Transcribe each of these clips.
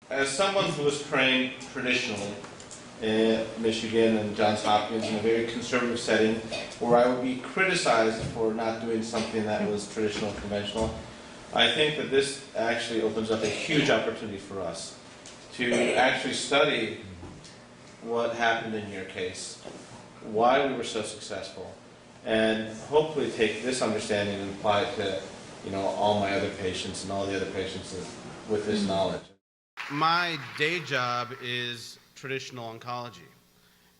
As someone who was trained traditionally in Michigan and Johns Hopkins in a very conservative setting where I would be criticized for not doing something that was traditional and conventional, I think that this actually opens up a huge opportunity for us to actually study what happened in your case, why we were so successful, and hopefully take this understanding and apply it to all my other patients and all the other patients with this knowledge. My day job is traditional oncology,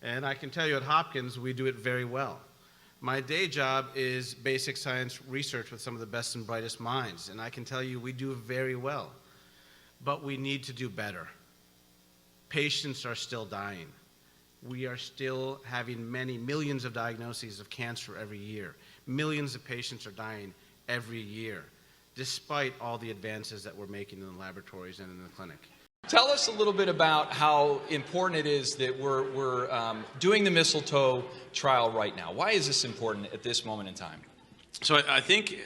and I can tell you at Hopkins we do it very well. My day job is basic science research with some of the best and brightest minds, and I can tell you we do very well. But we need to do better. Patients are still dying. We are still having many millions of diagnoses of cancer every year. Millions of patients are dying every year, despite all the advances that we're making in the laboratories and in the clinic. Tell us a little bit about how important it is that we're doing the Mistletoe trial right now. Why is this important at this moment in time? So I think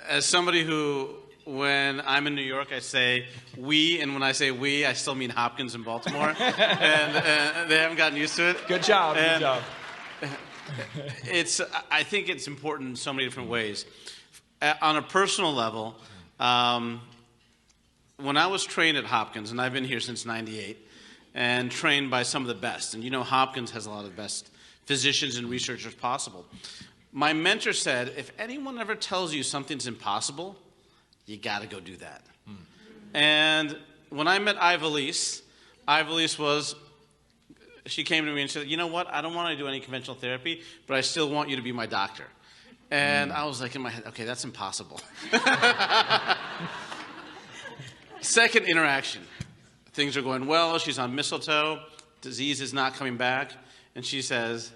as somebody who, when I'm in New York, I say we, and when I say we, I still mean Hopkins and Baltimore, and they haven't gotten used to it. Good job, good job. I think it's important in so many different ways. On a personal level, when I was trained at Hopkins, and I've been here since '98, and trained by some of the best, and Hopkins has a lot of the best physicians and researchers possible. My mentor said, if anyone ever tells you something's impossible, you got to go do that. And when I met Ivelisse she came to me and said, you know what, I don't want to do any conventional therapy, but I still want you to be my doctor. And I was like in my head, okay, that's impossible. Second interaction. Things are going well. She's on Mistletoe. Disease is not coming back. And she says,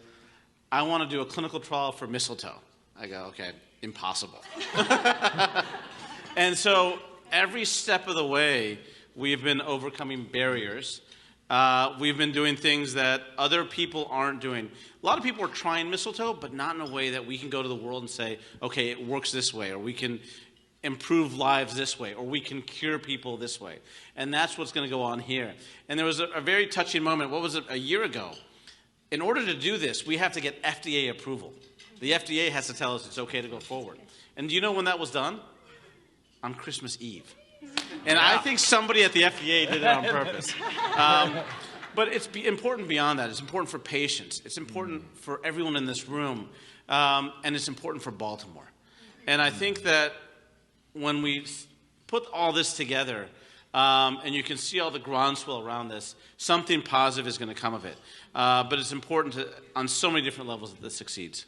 I want to do a clinical trial for Mistletoe. I go, okay, impossible. And so every step of the way, we've been overcoming barriers. We've been doing things that other people aren't doing. A lot of people are trying Mistletoe, but not in a way that we can go to the world and say, okay, it works this way, or we can improve lives this way, or we can cure people this way. And that's what's going to go on here. And there was a very touching moment. What was it, a year ago? In order to do this, we have to get FDA approval. The FDA has to tell us it's okay to go forward. And do you know when that was done? On Christmas Eve. And I think somebody at the FDA did it on purpose. But it's important beyond that. It's important for patients. It's important for everyone in this room. And it's important for Baltimore. And I think that when we put all this together, and you can see all the groundswell around this, something positive is going to come of it. But it's important on so many different levels that this succeeds.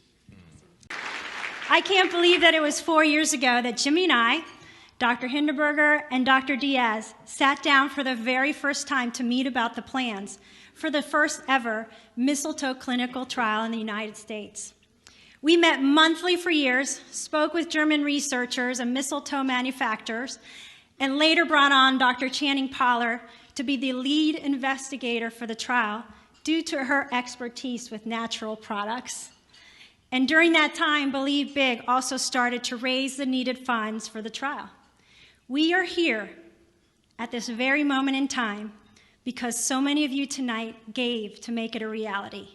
I can't believe that it was 4 years ago that Jimmy and I, Dr. Hindenburger and Dr. Diaz, sat down for the very first time to meet about the plans for the first ever Mistletoe clinical trial in the United States. We met monthly for years, spoke with German researchers and mistletoe manufacturers, and later brought on Dr. Channing Poller to be the lead investigator for the trial due to her expertise with natural products. And during that time, Believe Big also started to raise the needed funds for the trial. We are here at this very moment in time because so many of you tonight gave to make it a reality.